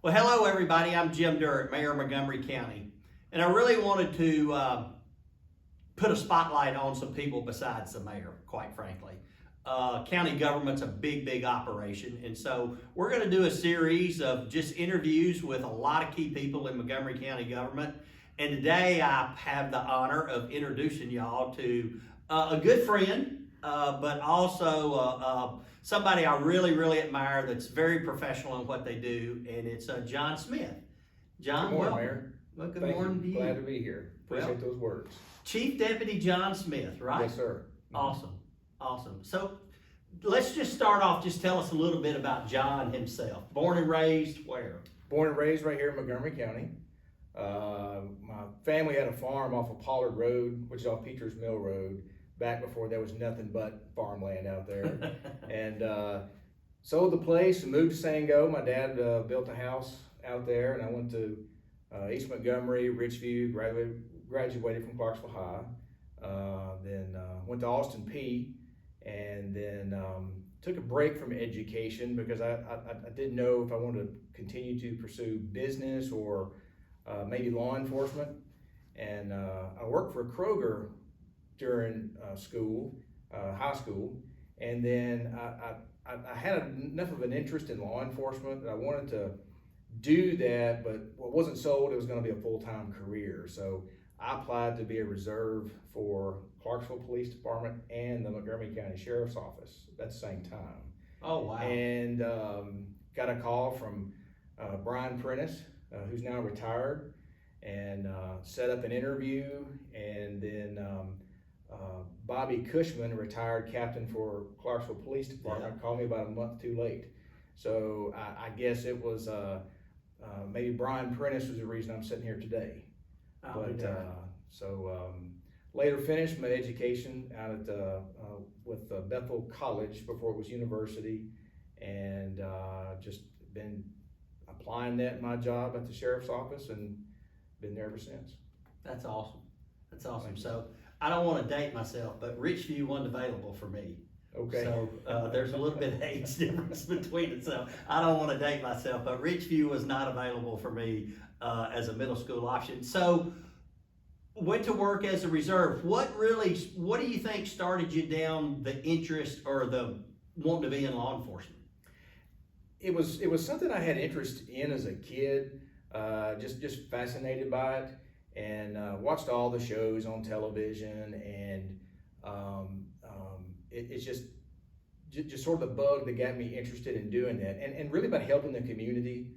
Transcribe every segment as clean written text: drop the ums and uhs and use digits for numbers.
Well, hello everybody. I'm Jim Durrett, Mayor of Montgomery County, and I really wanted to put a spotlight on some people besides the mayor, quite frankly. County government's a big operation, and so we're going to do a series of just interviews with a lot of key people in Montgomery County government. And today I have the honor of introducing y'all to a good friend, but also somebody I really admire that's very professional in what they do, and it's John Smith. John, good morning, welcome. Mayor. Well, good Thank morning you. to you. Glad to be here. Appreciate those words. Chief Deputy John Smith, right? Yes, sir. Awesome. So let's just start off, just tell us a little bit about John himself. Born and raised where? Born and raised right here in Montgomery County. My family had a farm off of Pollard Road, which is off Peters Mill Road, back before there was nothing but farmland out there. And sold the place and moved to Sango. My dad built a house out there, and I went to East Montgomery, Richview, graduated from Clarksville High. Then went to Austin P, and then took a break from education because I didn't know if I wanted to continue to pursue business or maybe law enforcement. And I worked for Kroger during high school, and then I had enough of an interest in law enforcement that I wanted to do that, but what wasn't sold, it was going to be a full-time career. So I applied to be a reserve for Clarksville Police Department and the Montgomery County Sheriff's Office at the same time. Oh, wow. And got a call from Brian Prentice, who's now retired, and set up an interview. And then Bobby Cushman, a retired captain for Clarksville Police Department, called me about a month too late. So I guess it was maybe Brian Prentice was the reason I'm sitting here today. Later finished my education out at with Bethel College before it was university, and just been applying that in my job at the sheriff's office and been there ever since. That's awesome. So I don't want to date myself, but Richview wasn't available for me. Okay. So there's a little bit of age difference between it. So I don't want to date myself, but Richview was not available for me as a middle school option. So went to work as a reserve. What do you think started you down the interest or the wanting to be in law enforcement? It was something I had interest in as a kid, just fascinated by it, and watched all the shows on television, and it's just sort of the bug that got me interested in doing that, and really about helping the community.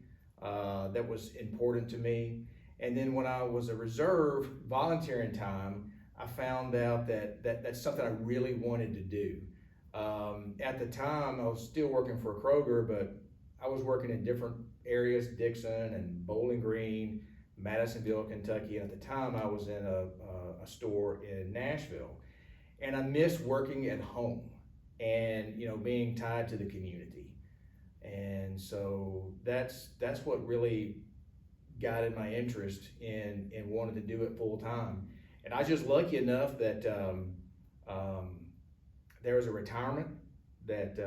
That was important to me. And then when I was a reserve volunteering time, I found out that that's something I really wanted to do. At the time, I was still working for Kroger, but I was working in different areas, Dixon and Bowling Green, Madisonville, Kentucky. And at the time, I was in a store in Nashville. And I missed working at home and, being tied to the community. And so that's what really guided my interest in wanting to do it full time. And I was just lucky enough that there was a retirement that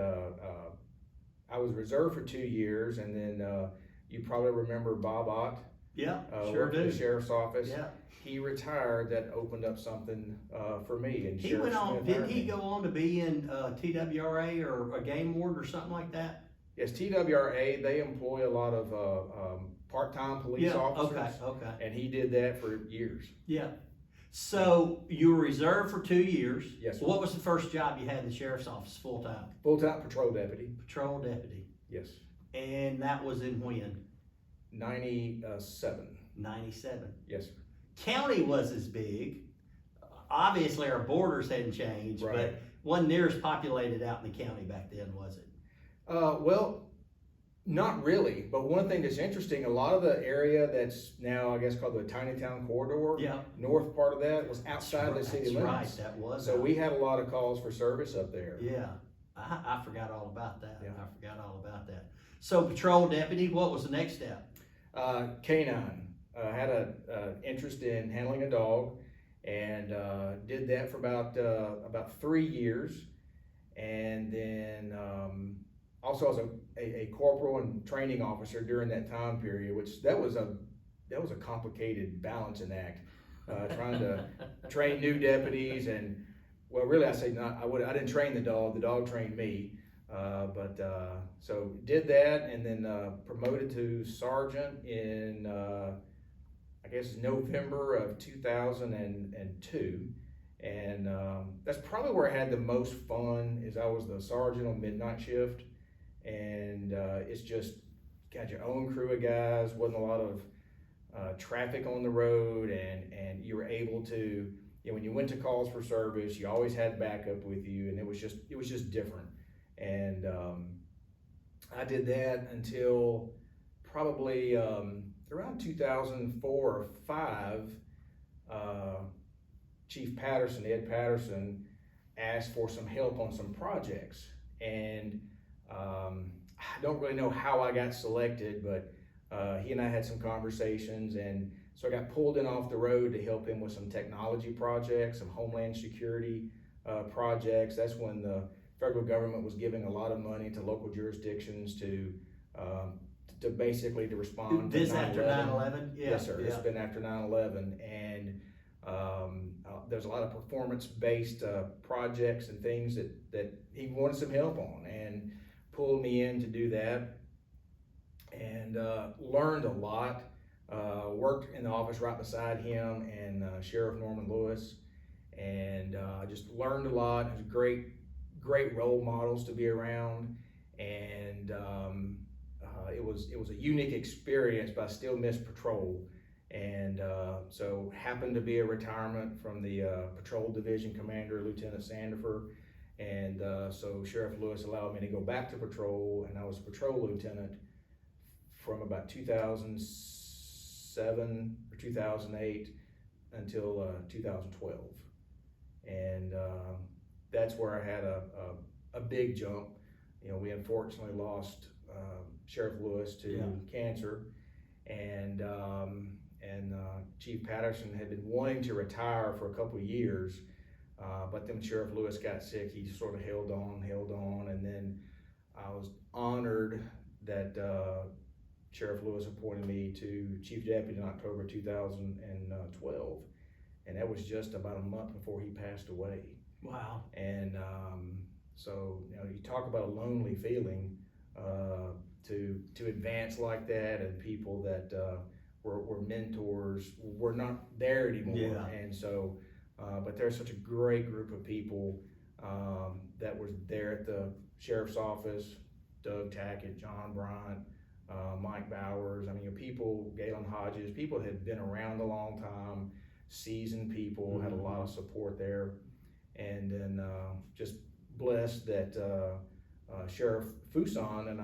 I was reserved for 2 years, and then you probably remember Bob Ott. Yeah, sure worked do. in the sheriff's office. Yeah. He retired. That opened up something for me. And He went on. Didn't he go on to be in TWRA or a game ward or something like that? Yes, TWRA. They employ a lot of part-time police officers. Okay. And he did that for years. Yeah. So you were reserved for 2 years. Yes, sir. What was the first job you had in the sheriff's office full time? Full-time patrol deputy. Patrol deputy. Yes. And that was in when? 97. 97. Yes, sir. County was as big. Obviously our borders hadn't changed, Right. but wasn't near as populated out in the county back then, was it? Well, not really. But one thing that's interesting, a lot of the area that's now, I guess, called the Tiny Town Corridor, north part of that was outside the city limits. Right, that was. So we had a lot of calls for service up there. Yeah, I forgot all about that. Yeah. I forgot all about that. So patrol deputy, what was the next step? Canine. Had an interest in handling a dog, and did that for about 3 years, and then also as a corporal and training officer during that time period, which that was a complicated balancing act, trying to train new deputies. And well, really I say not, I didn't train the dog trained me. So did that, and then promoted to sergeant in I guess November of 2002. And that's probably where I had the most fun, is I was the sergeant on midnight shift. And it's just got your own crew of guys, wasn't a lot of traffic on the road, and you were able to, when you went to calls for service, you always had backup with you, and it was just different. And I did that until probably around 2004 or 5. Chief Patterson, Ed Patterson, asked for some help on some projects, and I don't really know how I got selected, but he and I had some conversations, and so I got pulled in off the road to help him with some technology projects, some homeland security projects. That's when the federal government was giving a lot of money to local jurisdictions to basically to respond to 9/11. This after 9/11? Yeah. Yes, sir. Yeah. It's been after 9/11, and there's a lot of performance-based projects and things that he wanted some help on, and pulled me in to do that, and learned a lot. Worked in the office right beside him and Sheriff Norman Lewis, and just learned a lot. It was great role models to be around, and it was a unique experience, but I still missed patrol. And so happened to be a retirement from the patrol division commander, Lieutenant Sandifer. And so Sheriff Lewis allowed me to go back to patrol, and I was a patrol lieutenant from about 2007 or 2008 until 2012. And that's where I had a big jump. We unfortunately lost Sheriff Lewis to cancer, and Chief Patterson had been wanting to retire for a couple of years, but then Sheriff Lewis got sick. He sort of held on, and then I was honored that Sheriff Lewis appointed me to Chief Deputy in October 2012, and that was just about a month before he passed away. Wow. And so you talk about a lonely feeling to advance like that, and people that were mentors were not there anymore. Yeah. And so, but there's such a great group of people that were there at the sheriff's office: Doug Tackett, John Bryant, Mike Bowers. I mean, people, Galen Hodges, people that had been around a long time, seasoned people, had a lot of support there. And then just blessed that Sheriff Fuson and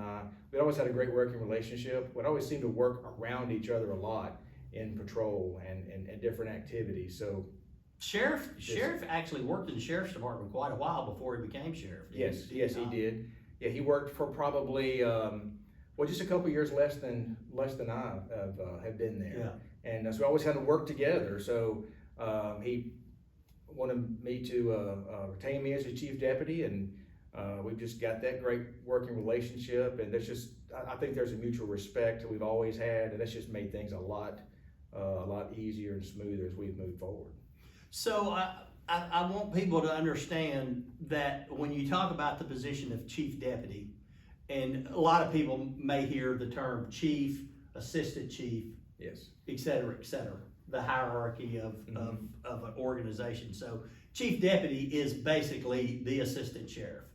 we always had a great working relationship. We'd always seem to work around each other a lot in patrol and different activities. So Sheriff actually worked in the sheriff's department quite a while before he became sheriff. Yes, he did. Yeah, he worked for probably just a couple of years less than I have been there. Yeah. And so we always had to work together. So he wanted me to retain me as his chief deputy, and we've just got that great working relationship, and I think there's a mutual respect that we've always had, and that's just made things a lot easier and smoother as we've moved forward. So I want people to understand that when you talk about the position of chief deputy, and a lot of people may hear the term chief, assistant chief, yes, et cetera, the hierarchy of an organization. So chief deputy is basically the assistant sheriff.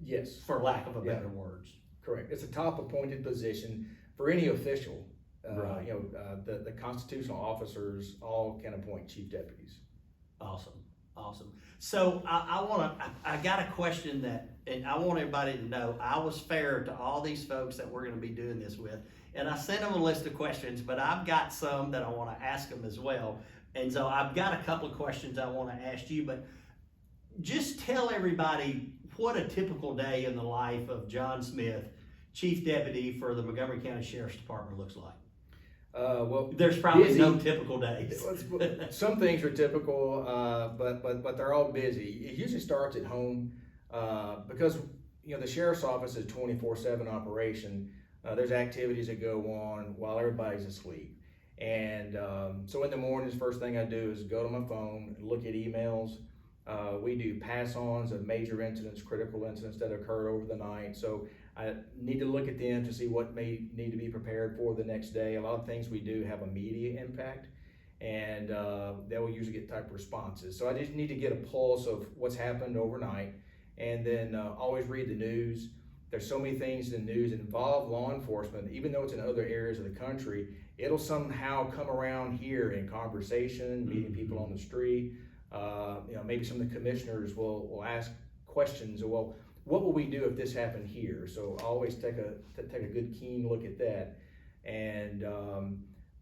Yes. For lack of a better words. Correct. It's a top appointed position for any official. Right. The constitutional officers all can appoint chief deputies. Awesome. So I got a question and I want everybody to know I was fair to all these folks that we're going to be doing this with. And I sent them a list of questions, but I've got some that I want to ask them as well. And so I've got a couple of questions I want to ask you, but just tell everybody what a typical day in the life of John Smith, Chief Deputy for the Montgomery County Sheriff's Department, looks like. Well, there's probably busy. no typical days. Some things are typical, but they're all busy. It usually starts at home because the sheriff's office is 24/7 operation. There's activities that go on while everybody's asleep. And so in the mornings, first thing I do is go to my phone, look at emails. We do pass-ons of major incidents, critical incidents that occurred over the night. So I need to look at them to see what may need to be prepared for the next day. A lot of things we do have immediate impact, and they will usually get type of responses. So I just need to get a pulse of what's happened overnight, and then always read the news. There's so many things in the news that involve law enforcement, even though it's in other areas of the country, it'll somehow come around here in conversation, meeting people on the street. Maybe some of the commissioners will ask questions, well, what will we do if this happened here? So I always take a good keen look at that, and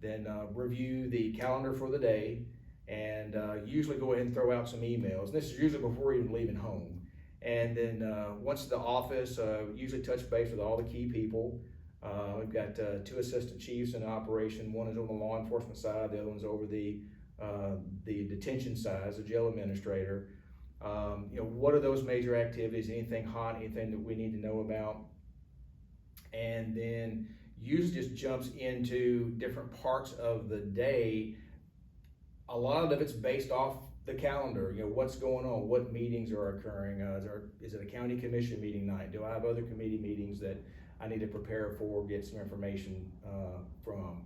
then review the calendar for the day, and usually go ahead and throw out some emails. And this is usually before even leaving home. And then once at the office, usually touch base with all the key people. We've got 2 assistant chiefs in operation. One is on the law enforcement side, the other one's over the detention side as a jail administrator. What are those major activities, anything hot, anything that we need to know about? And then usually just jumps into different parts of the day. A lot of it's based off the calendar, what's going on, what meetings are occurring, is it a county commission meeting night? Do I have other committee meetings that I need to prepare for, get some information from?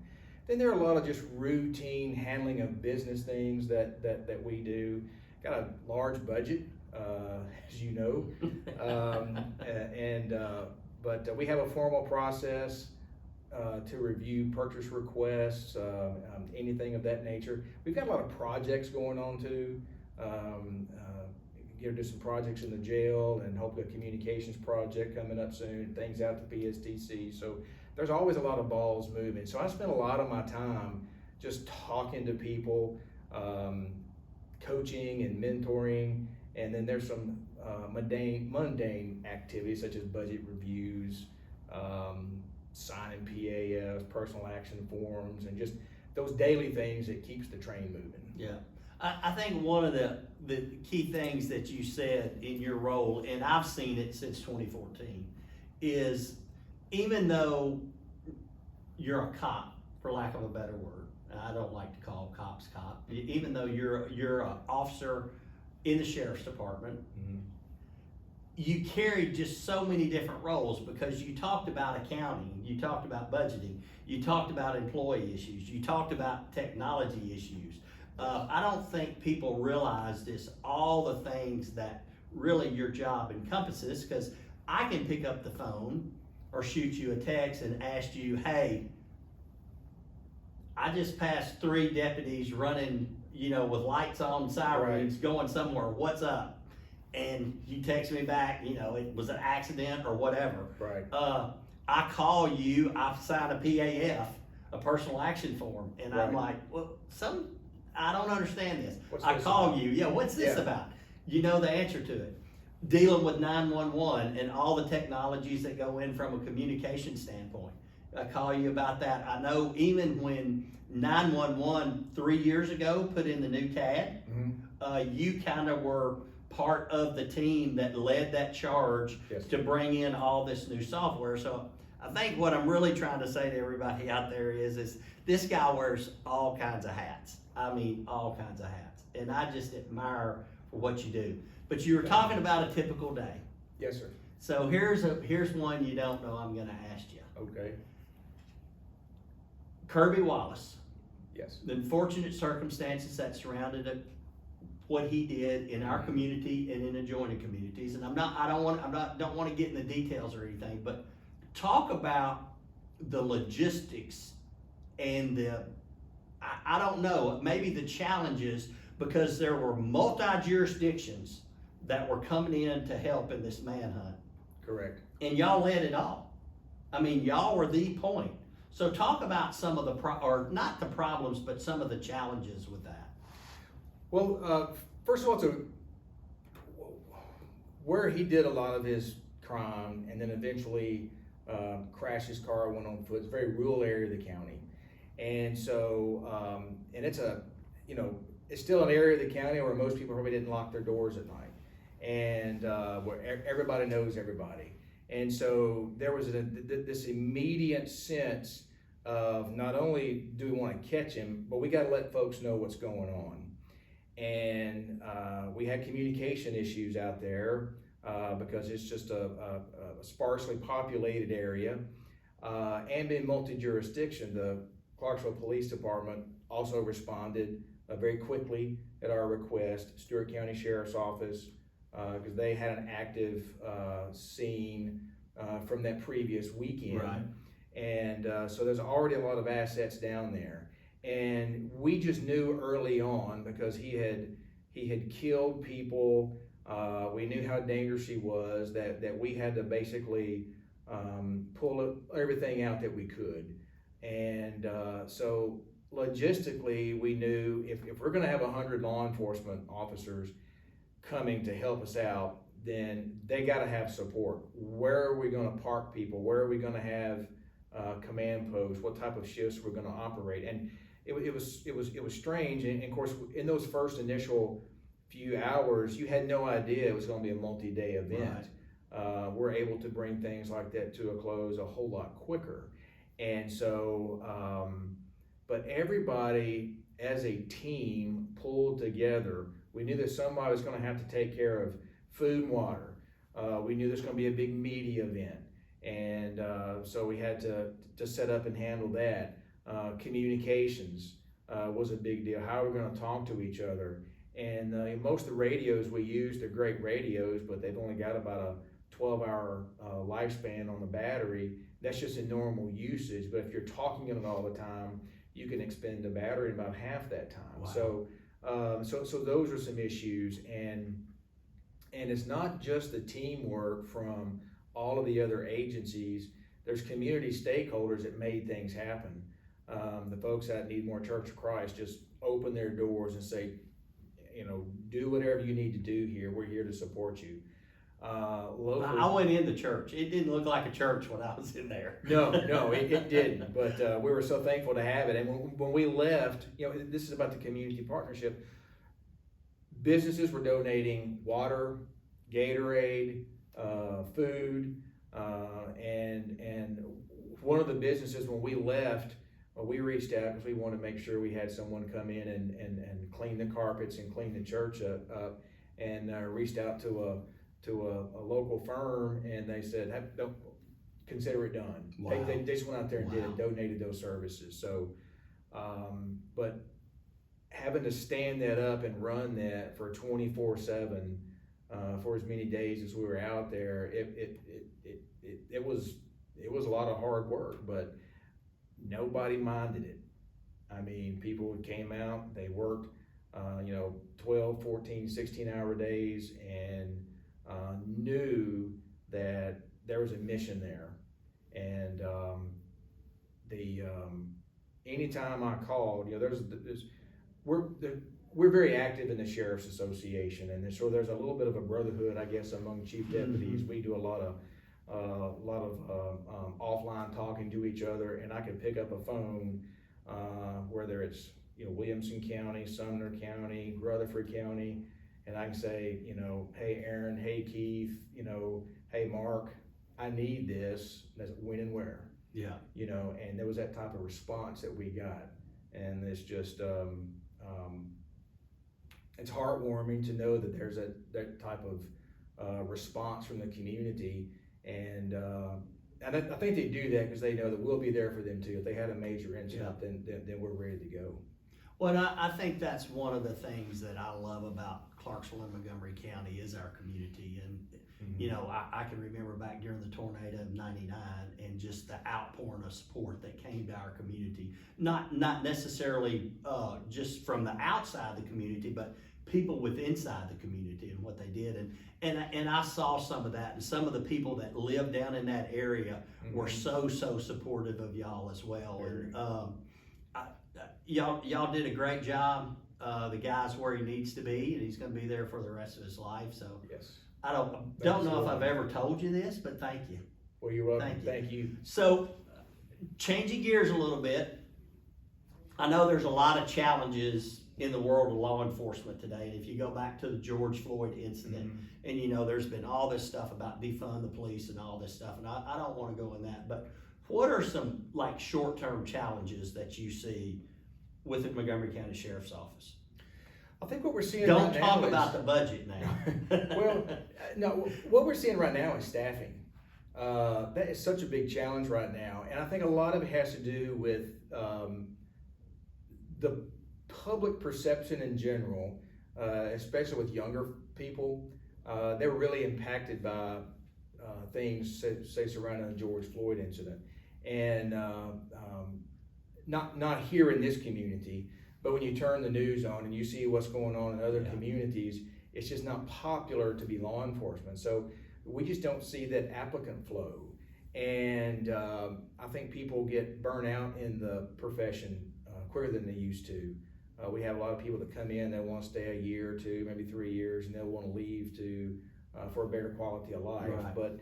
Then there are a lot of just routine handling of business things that we do. Got a large budget, as you know, but we have a formal process to review purchase requests, anything of that nature. We've got a lot of projects going on too. Do some projects in the jail, and hopefully a communications project coming up soon, things out at the PSTC. So there's always a lot of balls moving. So I spend a lot of my time just talking to people, coaching and mentoring, and then there's some mundane activities such as budget reviews, signing PAFs, personal action forms, and just those daily things that keeps the train moving. Yeah. I think one of the key things that you said in your role, and I've seen it since 2014, is even though you're a cop, for lack of a better word, and I don't like to call cops cop, even though you're an officer in the sheriff's department, mm-hmm. You carry just so many different roles, because you talked about accounting, you talked about budgeting, you talked about employee issues, you talked about technology issues. I don't think people realize this, all the things that really your job encompasses, because I can pick up the phone or shoot you a text and ask you, hey, I just passed 3 deputies running, with lights on, sirens, going somewhere, what's up? And you text me back, it was an accident or whatever. Right. I call you, I sign a PAF, a personal action form, and right. I'm like, well, I don't understand this. I call you, what's this about? You know the answer to it. Dealing with 911 and all the technologies that go in from a communication standpoint. I call you about that. I know even when 911 3 years ago put in the new CAD, mm-hmm. You kind of were part of the team that led that charge to bring in all this new software. So I think what I'm really trying to say to everybody out there is this guy wears all kinds of hats. I mean, all kinds of hats. And I just admire for what you do. But you were talking about a typical day. Yes, sir. So here's one you don't know I'm going to ask you. Okay. Kirby Wallace. Yes. The unfortunate circumstances that surrounded what he did in our community and in adjoining communities. And I don't want to get in the details or anything, but talk about the logistics and I don't know, maybe the challenges, because there were multi-jurisdictions that were coming in to help in this manhunt. Correct. And y'all led it all. I mean, y'all were the point. So talk about some of the, or not the problems, but some of the challenges with that. Well, first of all, where he did a lot of his crime and then eventually crashed his car, went on foot, it's a very rural area of the county. And so, and it's it's still an area of the county where most people probably didn't lock their doors at night. and where everybody knows everybody. And so there was this immediate sense of not only do we want to catch him, but we got to let folks know what's going on. And we had communication issues out there because it's just a sparsely populated area, and in multi-jurisdiction. The Clarksville Police Department also responded very quickly at our request. Stewart County Sheriff's Office, because they had an active scene from that previous weekend. Right. And so there's already a lot of assets down there. And we just knew early on, because he had killed people, we knew how dangerous he was, that we had to basically pull everything out that we could. And so logistically, we knew if we're going to have 100 law enforcement officers coming to help us out, then they got to have support. Where are we going to park people? Where are we going to have command posts? What type of shifts we're going to operate? And it was strange. And of course, in those first initial few hours, you had no idea it was going to be a multi-day event. Right. We're able to bring things like that to a close a whole lot quicker. And so, but everybody as a team pulled together. We knew that somebody was going to have to take care of food and water. We knew there's going to be a big media event. And so we had to set up and handle that. Communications was a big deal. How are we going to talk to each other? And most of the radios we used are great radios, but they've only got about a 12-hour lifespan on the battery. That's just in normal usage. But if you're talking in it all the time, you can expend the battery in about half that time. Wow. So those are some issues, and it's not just the teamwork from all of the other agencies. There's community stakeholders that made things happen. The folks at Need More Church of Christ just open their doors and say, do whatever you need to do here. We're here to support you. Locally, I went in the church. It didn't look like a church when I was in there. No, it didn't. But we were so thankful to have it. And when we left, this is about the community partnership. Businesses were donating water, Gatorade, food, and one of the businesses, when we left, we reached out because we wanted to make sure we had someone come in and clean the carpets and clean the church up, and reached out to a local firm, and they said, don't consider it done. Wow. They just went out there and Wow. did it, donated those services. So, but having to stand that up and run that for 24/7 for as many days as we were out there, it was a lot of hard work, but nobody minded it. I mean, people came out, they worked 12, 14, 16-hour days, and knew that there was a mission there. And anytime I called, we're very active in the Sheriff's Association, and so there's a little bit of a brotherhood, I guess, among chief deputies. Mm-hmm. We do a lot of offline talking to each other, and I can pick up a phone, whether it's Williamson County, Sumner County, Rutherford County, and I can say, hey Aaron, hey Keith, hey Mark, I need this. That's when and where. Yeah. And there was that type of response that we got, and it's just it's heartwarming to know that there's that type of response from the community. And I think they do that because they know that we'll be there for them too. If they had a major incident, then we're ready to go. Well, I think that's one of the things that I love about Clarksville and Montgomery County is our community. And, I can remember back during the tornado of '99 and just the outpouring of support that came to our community. Not necessarily just from the outside the community, but people with inside the community and what they did. And I saw some of that, and some of the people that live down in that area mm-hmm. were so supportive of y'all as well. Very. And y'all did a great job. The guy's where he needs to be, and he's going to be there for the rest of his life. So yes. I don't know if I've ever told you this, but thank you. Well, you're welcome. Thank you. So, changing gears a little bit, I know there's a lot of challenges in the world of law enforcement today. And if you go back to the George Floyd incident, and you know, there's been all this stuff about defund the police and all this stuff, and I don't want to go in that, but what are some like short-term challenges that you see with the Montgomery County Sheriff's Office? I think what we're seeing Don't right talk now about the budget now. Well, no, what we're seeing right now is staffing. That is such a big challenge right now, and I think a lot of it has to do with the public perception in general, especially with younger people. They're really impacted by things, say surrounding the George Floyd incident, and not here in this community, but when you turn the news on and you see what's going on in other communities, it's just not popular to be law enforcement. So we just don't see that applicant flow, and I think people get burnt out in the profession quicker than they used to. We have a lot of people that come in that want to stay a year or two, maybe 3 years, and they'll want to leave for a better quality of life. Right. But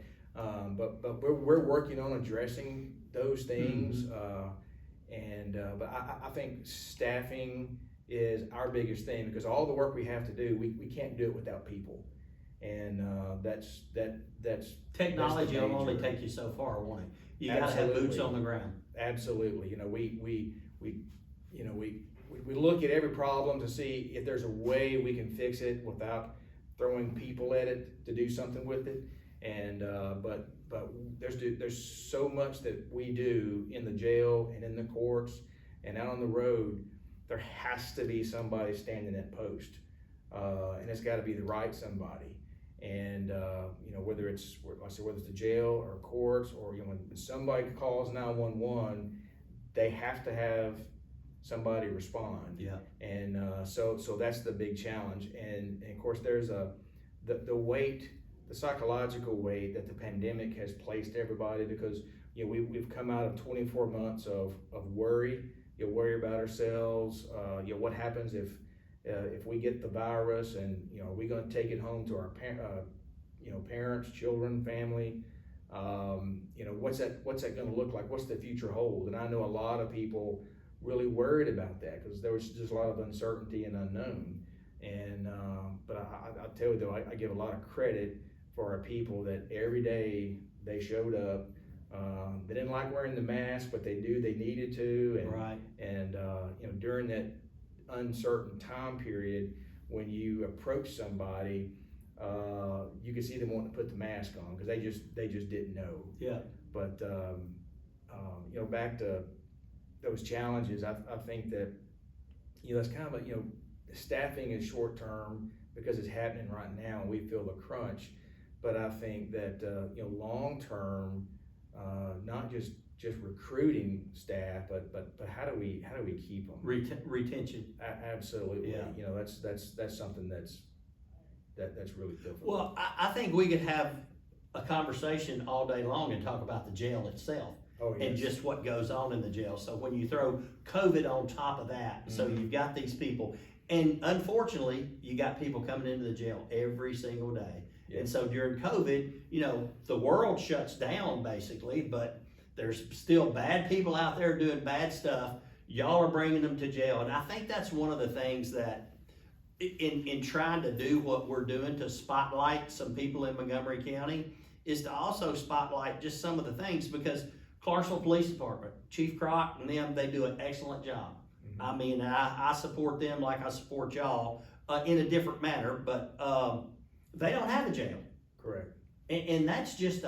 we're working on addressing those things, but I think staffing is our biggest thing, because all the work we have to do, we can't do it without people, and that's Technology will only take you so far, won't it? You got to have boots on the ground. Absolutely. You know, we look at every problem to see if there's a way we can fix it without throwing people at it to do something with it. And but there's so much that we do in the jail and in the courts and out on the road. There has to be somebody standing at post, and it's got to be the right somebody. And you know, whether it's the jail or courts, or you know, when somebody calls 911, they have to have somebody respond. Yeah. And so that's the big challenge. And of course, there's the weight, the psychological weight that the pandemic has placed everybody, because you know, we've come out of 24 months of worry. You worry about ourselves. You know, what happens if we get the virus, and you know, are we going to take it home to our parents, children, family? You know, what's that going to look like? What's the future hold? And I know a lot of people really worried about that, because there was just a lot of uncertainty and unknown. And but I'll tell you though, I give a lot of credit for our people that every day they showed up. They didn't like wearing the mask, but they needed to. And, right. And you know, during that uncertain time period, when you approach somebody, you can see them wanting to put the mask on, because they just didn't know. Yeah. But you know, back to those challenges, I think that, you know, it's kind of a, you know, staffing is short term because it's happening right now and we feel the crunch. But I think that you know, long term, not just recruiting staff, but how do we keep them? Retention. Absolutely. Yeah. You know, that's something that's really difficult. Well, I think we could have a conversation all day long and talk about the jail itself. Oh, yes. And just what goes on in the jail. So when you throw COVID on top of that, so you've got these people, and unfortunately, you got people coming into the jail every single day. And so during COVID, you know, the world shuts down basically, but there's still bad people out there doing bad stuff. Y'all are bringing them to jail. And I think that's one of the things that in trying to do what we're doing to spotlight some people in Montgomery County is to also spotlight just some of the things, because Clarksville Police Department, Chief Crock and them, they do an excellent job. I mean, I support them like I support y'all in a different manner, but they don't have a jail. Correct. And that's just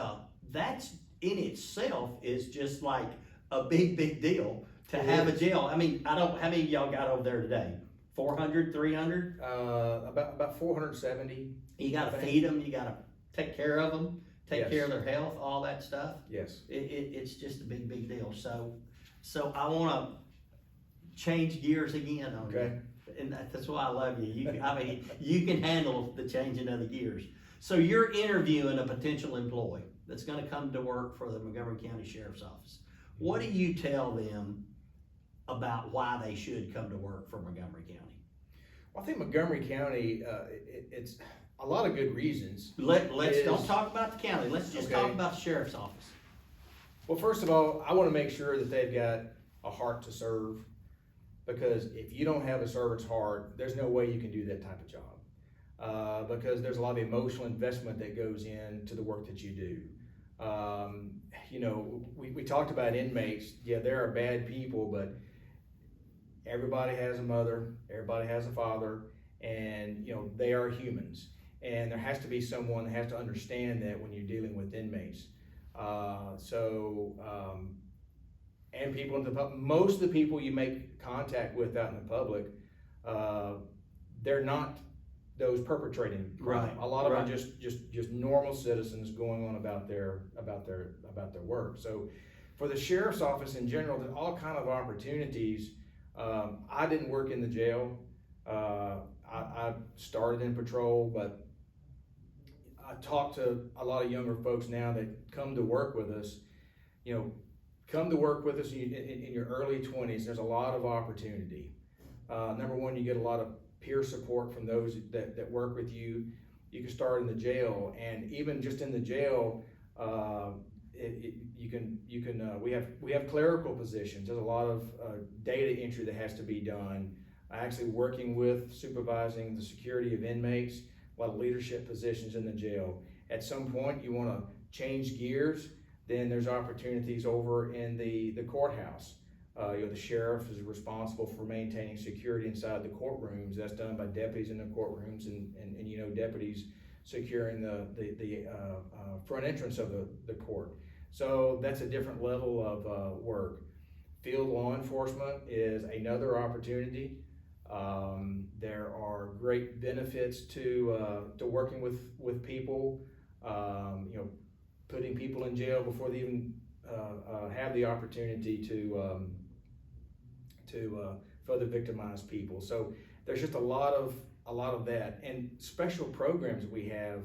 that's in itself is just like a big deal to have a jail. I mean, how many of y'all got over there today? 400, 300? About 470. You got to feed them. You got to take care of them, take care of their health, all that stuff. Yes. It's just a big deal. So I want to change gears again on you. And that's why I love you. You can handle the changing of the gears. So you're interviewing a potential employee that's going to come to work for the Montgomery County Sheriff's Office. What do you tell them about why they should come to work for Montgomery County? Well, I think Montgomery County, it's a lot of good reasons. Don't talk about the county. Let's just talk about the Sheriff's Office. Well, first of all, I want to make sure that they've got a heart to serve. because if you don't have a servant's heart, there's no way you can do that type of job. Because there's a lot of emotional investment that goes into the work that you do. You know, we talked about inmates. Yeah, there are bad people, but everybody has a mother, everybody has a father, and you know, they are humans. And there has to be someone that has to understand that when you're dealing with inmates. And people in the public, most of the people you make contact with out in the public, they're not those perpetrating crime. Right. A lot of them are just normal citizens going on about their work. So for the sheriff's office in general, there's all kind of opportunities. I didn't work in the jail. I started in patrol, but I talk to a lot of younger folks now that come to work with us. You know, come to work with us in your early 20s. There's a lot of opportunity. Number one, you get a lot of peer support from those that work with you. You can start in the jail, and even just in the jail, we have clerical positions. There's a lot of data entry that has to be done. Actually working with supervising the security of inmates, a lot of leadership positions in the jail. At some point, you want to change gears, then there's opportunities over in the courthouse. You know, the sheriff is responsible for maintaining security inside the courtrooms. That's done by deputies in the courtrooms, and you know, deputies securing the front entrance of the court. So that's a different level of work. Field law enforcement is another opportunity. There are great benefits to working with people. You know, putting people in jail before they even have the opportunity to further victimize people. So there's just a lot of that, and special programs we have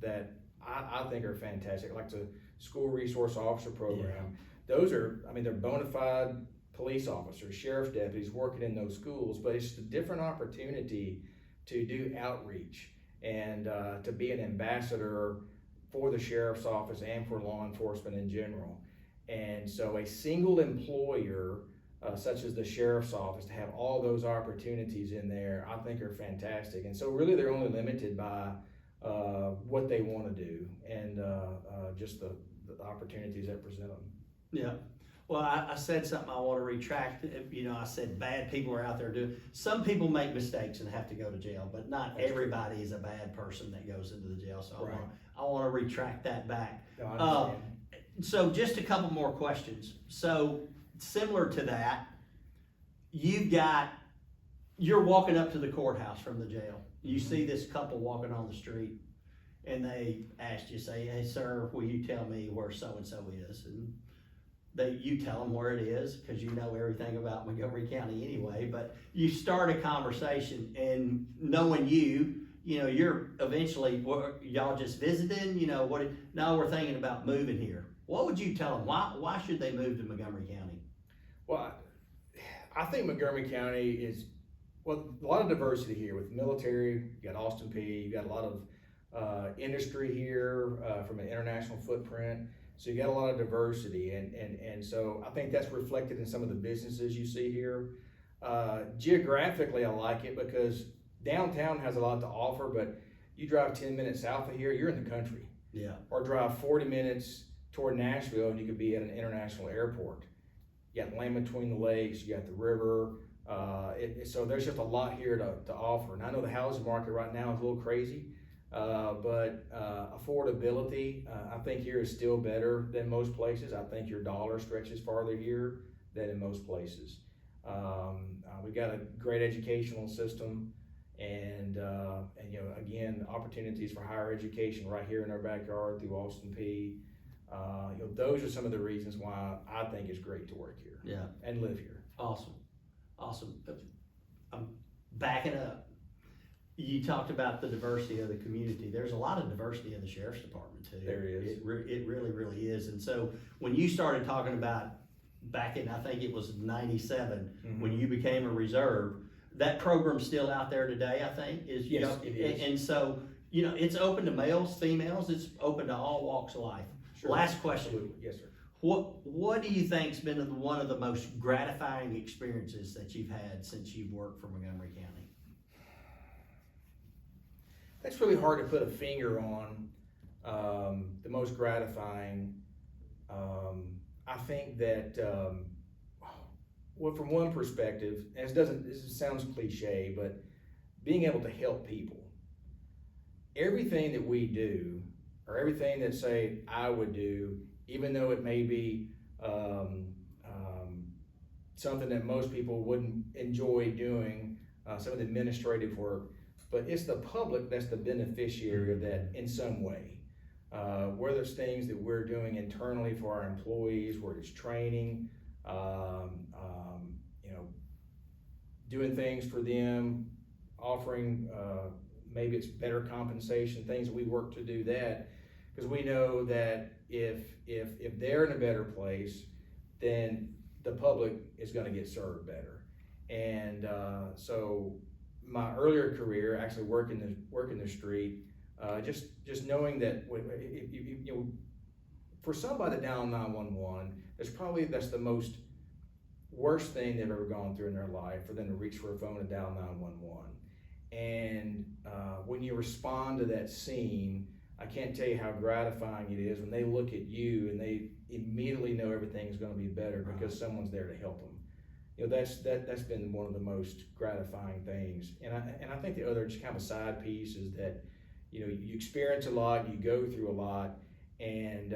that I think are fantastic, like the school resource officer program. Yeah. Those are, I mean, they're bona fide police officers, sheriff's deputies working in those schools, but it's a different opportunity to do outreach and to be an ambassador for the sheriff's office and for law enforcement in general. And so a single employer, such as the sheriff's office, to have all those opportunities in there, I think are fantastic. And so really they're only limited by what they want to do and just the opportunities that present them. Yeah. Well, I said something I want to retract. You know, I said bad people are out there doing. Some people make mistakes and have to go to jail, but not That's everybody true. is a bad person that goes into the jail. So Right. I want to retract that back. No, I understand. So just a couple more questions. So similar to that, you're walking up to the courthouse from the jail. You see this couple walking on the street, and they ask you, say, "Hey, sir, will you tell me where so-and-so is?" And you tell them where it is, because you know everything about Montgomery County anyway, but you start a conversation, and knowing you know, you're eventually, y'all just visiting, you know, now we're thinking about moving here. What would you tell them? Why should they move to Montgomery County? Well, I think Montgomery County is, well, a lot of diversity here with military. You got Austin Peay, you got a lot of industry here from an international footprint. So you got a lot of diversity, and so I think that's reflected in some of the businesses you see here. Geographically, I like it because downtown has a lot to offer, but you drive 10 minutes south of here, you're in the country. Yeah. Or drive 40 minutes toward Nashville and you could be at an international airport. You got land between the lakes, you got the river. So there's just a lot here to offer. And I know the housing market right now is a little crazy, but affordability, I think here is still better than most places. I think your dollar stretches farther here than in most places. We've got a great educational system, and you know, again, opportunities for higher education right here in our backyard through Austin Peay. You know, those are some of the reasons why I think it's great to work here. Yeah. And live here. Awesome. I'm backing up. You talked about the diversity of the community. There's a lot of diversity in the sheriff's department too. There is. It really is. And so when you started talking about back in, I think it was 97, when you became a reserve, that program's still out there today, I think. Yes, it is. And so, you know, it's open to males, females, it's open to all walks of life. Sure. Last question. Absolutely. Yes, sir. What do you think's been one of the most gratifying experiences that you've had since you've worked for Montgomery County? That's really hard to put a finger on. The most gratifying, I think that, well, from one perspective, and this sounds cliche, but being able to help people. Everything that we do, or everything that, say, I would do, even though it may be something that most people wouldn't enjoy doing, some of the administrative work, but it's the public that's the beneficiary of that in some way. Whether it's things that we're doing internally for our employees, whether it's training, doing things for them, offering, maybe it's better compensation, things that we work to do that, because we know that if they're in a better place, then the public is going to get served better. And so my earlier career, actually working the street, just knowing that for somebody to dial 911, that's the most worst thing they've ever gone through in their life, for them to reach for a phone and dial 911. And when you respond to that scene, I can't tell you how gratifying it is when they look at you and they immediately know everything's going to be better because someone's there to help them. That's been one of the most gratifying things. And I think the other, just kind of a side piece, is that you experience a lot, you go through a lot, and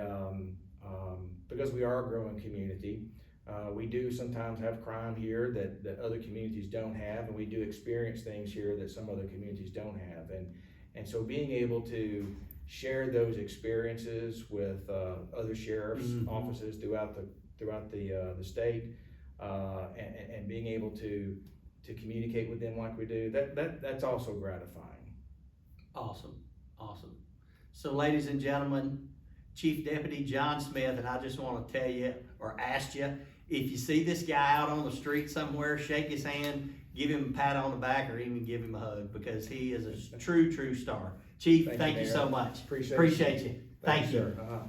because we are a growing community, we do sometimes have crime here that other communities don't have, and we do experience things here that some other communities don't have. And so being able to share those experiences with other sheriff's offices throughout the state, and being able to communicate with them like we do, that's also gratifying. Awesome. So, ladies and gentlemen, Chief Deputy John Smith, and I just want to tell you, or ask you, if you see this guy out on the street somewhere, shake his hand, give him a pat on the back, or even give him a hug, because he is a true star. Chief, thank you so much. Appreciate you. Thank you. Sir.